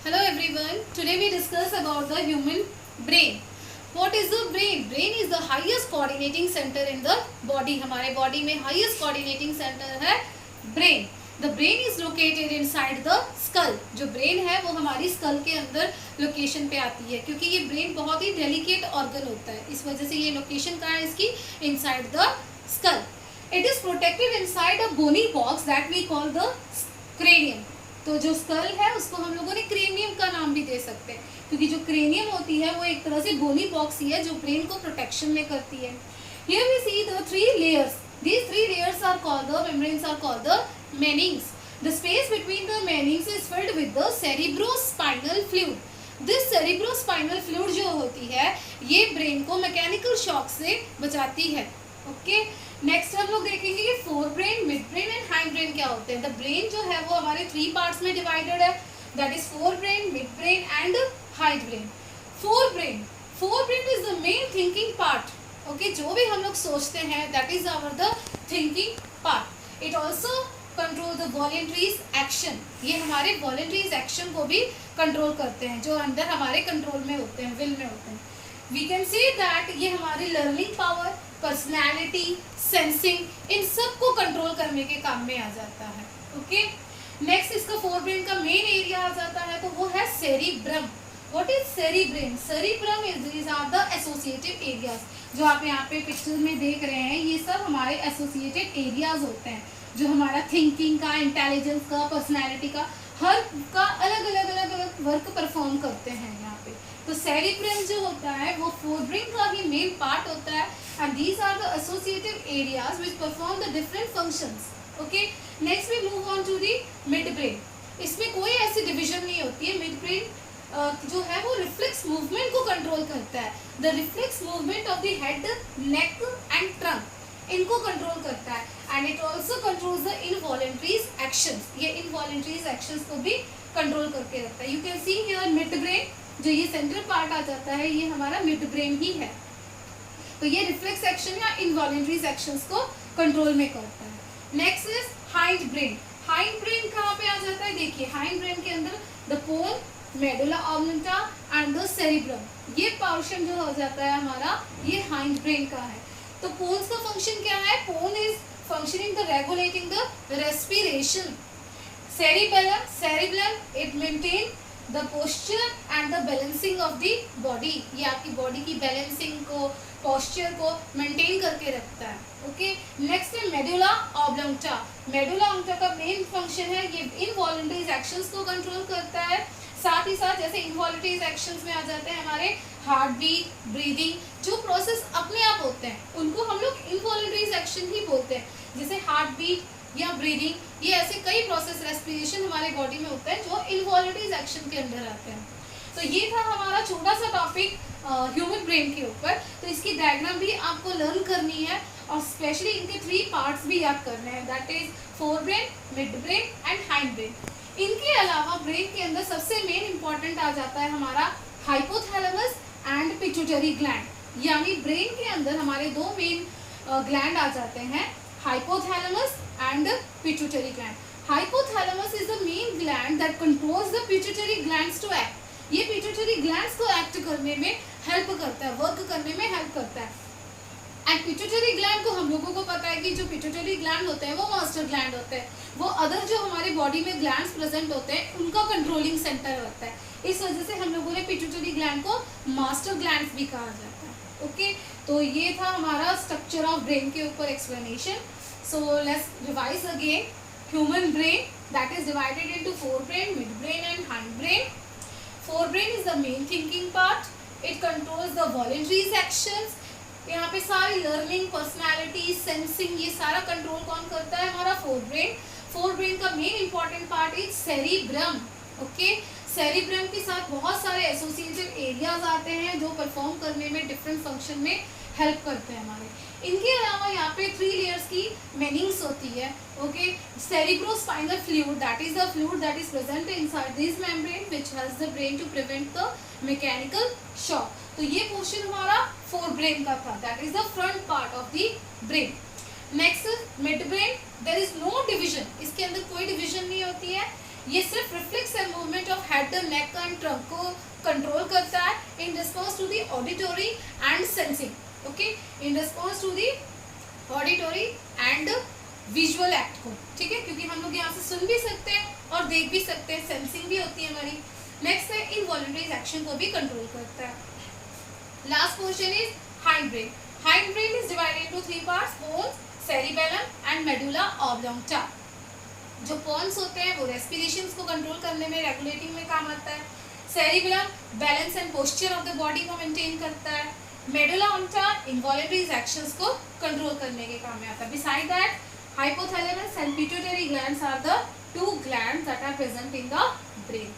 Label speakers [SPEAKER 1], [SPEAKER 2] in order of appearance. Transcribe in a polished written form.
[SPEAKER 1] Hello everyone. Today we discuss about the human brain. What is the brain? Brain is the highest coordinating center in the body. हमारे body में highest coordinating center है brain. The brain is located inside the skull. जो brain है वो हमारी skull के अंदर location पे आती है, क्योंकि ये brain बहुत ही delicate organ होता है, इस वजह से ये location कहाँ है इसकी? Inside the skull. It is protected inside a bony box that we call the cranium. तो जो स्कल है उसको हम लोगों ने क्रेनियम का नाम भी दे सकते हैं, क्योंकि जो क्रेनियम होती है वो एक तरह से बोनी बॉक्स ही है जो ब्रेन को प्रोटेक्शन में करती है. Here we see the three layers. These three layers are called the membranes are called the meninges. The space between the meninges is filled with the cerebrospinal fluid. This cerebrospinal fluid जो होती है ये brain को mechanical shock से बचाती है. Okay, next हम लोग देखेंगे कि forebrain, midbrain and hindbrain क्या होते हैं. द ब्रेन जो है वो हमारे थ्री पार्ट्स में डिवाइडेड है, that is forebrain, midbrain and hindbrain. Forebrain is the main thinking part. Okay, जो भी हम लोग सोचते हैं that is our the thinking part. It also control the voluntaries action. ये हमारे वॉलेंट्रीज एक्शन को भी कंट्रोल करते हैं, जो अंदर हमारे कंट्रोल में होते हैं, विल में होते हैं. वी कैन से दैट ये हमारी लर्निंग पावर, पर्सनैलिटी, सेंसिंग, इन सब को कंट्रोल करने के काम में आ जाता है. ओके, नेक्स्ट इसका फोर ब्रेन का मेन एरिया आ जाता है, तो वो है cerebrum. What is cerebrum? Cerebrum is are the associated areas. जो आप यहाँ पे पिक्चर में देख रहे हैं ये सब हमारे एसोसिएटेड एरियाज होते हैं, जो हमारा थिंकिंग का, इंटेलिजेंस का, पर्सनैलिटी का, हर का अलग अलग वर्क परफॉर्म करते हैं यहाँ पे. तो सेरिब्रम जो होता है वो फोर ब्रेन का ही मेन पार्ट होता है, and these are the associated areas which perform the different functions. Okay, next we move on to the midbrain. इसमें कोई ऐसी डिवीजन नहीं होती है. midbrain जो है वो रिफ्लेक्स मूवमेंट को कंट्रोल करता है. The reflex movement of the head, neck and trunk इनको कंट्रोल करता है, and it also controls the involuntaries actions. ये इनवॉलेंट्रीज एक्शंस को भी कंट्रोल करके रखता है. You can see here midbrain, जो ये सेंट्रल पार्ट आ जाता है ये हमारा मिडब्रेन ही है. तो ये रिफ्लेक्स एक्शन या इनवॉलेंट्री एक्शंस को कंट्रोल में करता है. Next is hind brain. Hind brain कहाँ पे आ जाता है? देखिए, हाइंड ब्रेन के अंदर the pons, medulla oblongata and the cerebrum, ये पोर्शन जो हो जाता है हमारा ये हाइंड ब्रेन का है. तो पोन्स का फंक्शन क्या है? Pons is functioning the regulating the respiration. Cerebrum it maintain the posture and the balancing of the body. ये आपकी बॉडी की बैलेंसिंग को, पोस्चर को मेंटेन करके रखता है. ओके, नेक्स्ट है मेडुला ऑब्लंटा. मेडुला ऑब्लंटा का मेन फंक्शन है ये इनवॉलंटरीज एक्शंस को कंट्रोल करता है. साथ ही साथ जैसे इनवॉलंटरीज एक्शंस में आ जाते हैं हमारे हार्ट बीट, ब्रीदिंग, जो प्रोसेस अपने आप होते हैं उनको हम लोग इनवॉलंटरीज एक्शन ही बोलते हैं. जैसे हार्ट बीट या ब्रीदिंग, ये ऐसे कई प्रोसेस, रेस्पिरेशन हमारे बॉडी में होता है जो इनवॉलंटरीज एक्शन के अंदर आते हैं. तो ये था हमारा छोटा सा टॉपिक ह्यूमन ब्रेन के ऊपर. तो इसकी डायग्राम भी आपको लर्न करनी है और स्पेशली इनके थ्री पार्ट्स भी याद करने हैं, that is forebrain, midbrain and hind brain. इनके अलावा ब्रेन के अंदर सबसे मेन इंपॉर्टेंट आ जाता है हमारा हाइपोथैलेमस एंड पिट्यूटरी ग्लैंड. यानी ब्रेन के अंदर हमारे दो मेन ग्लैंड आ जाते हैं, hypothalamus and pituitary gland. Hypothalamus is the main gland that controls the pituitary glands to act. ये पिट्यूटरी ग्लैंड्स को एक्ट करने में हेल्प करता है, वर्क करने में हेल्प करता है. एंड पिट्यूटरी ग्लैंड को हम लोगों को पता है कि जो पिट्यूटरी ग्लैंड होते हैं वो मास्टर ग्लैंड होते हैं. वो अदर जो हमारे बॉडी में ग्लैंड्स प्रेजेंट होते हैं उनका कंट्रोलिंग सेंटर होता है. इस वजह से हम लोगों ने पिट्यूटरी ग्लैंड को मास्टर ग्लैंड्स भी कहा जाता है. ओके, तो ये था हमारा स्ट्रक्चर ऑफ ब्रेन के ऊपर explanation. So let's revise again. Human brain that is divided into fore brain, midbrain and hind brain. Forebrain is the main thinking part. It controls the voluntaries actions. यहाँ पे सारी learning, personality, sensing, ये सारा control कौन करता है? हमारा forebrain. Forebrain का main important part is cerebrum. Okay, cerebrum के साथ बहुत सारे एसोसिएटेड एरियाज आते हैं जो परफॉर्म करने में, डिफरेंट फंक्शन में हेल्प करते हैं हमारे. इनके अलावा यहाँ पे थ्री लेयर्स की मेनिंग्स होती है. Okay, cerebrospinal fluid, that is the fluid that is present inside this membrane which helps the brain to prevent the mechanical shock. तो ये पोर्शन हमारा फोर ब्रेन का था, that is the front part of the brain. Next midbrain, there is no division. इसके अंदर कोई division नहीं होती है. ये सिर्फ reflex and movement of head, neck and trunk को कंट्रोल करता है in response to the auditory and sensing. Okay, in response to the auditory and visual act को. ठीक है, क्योंकि हम लोग यहाँ से सुन भी सकते हैं और देख भी सकते हैं, सेंसिंग भी होती है हमारी. नेक्स्ट है इनवॉलंटरी एक्शन को भी कंट्रोल करता है. Last question is hind brain. Hind brain is divided into 3 parts, bones, cerebellum and medulla oblongata. जो पोन्स होते हैं वो रेस्पिरेशन को कंट्रोल करने में, रेगुलेटिंग में काम आता है. Cerebellum balance and posture of the body को मेंटेन करता है. मेडुला ऑब्लांगेटा इनवॉलंटरी एक्शंस को कंट्रोल करने के काम में आता है. Beside that hypothalamus and pituitary glands are the 2 glands that are present in the brain.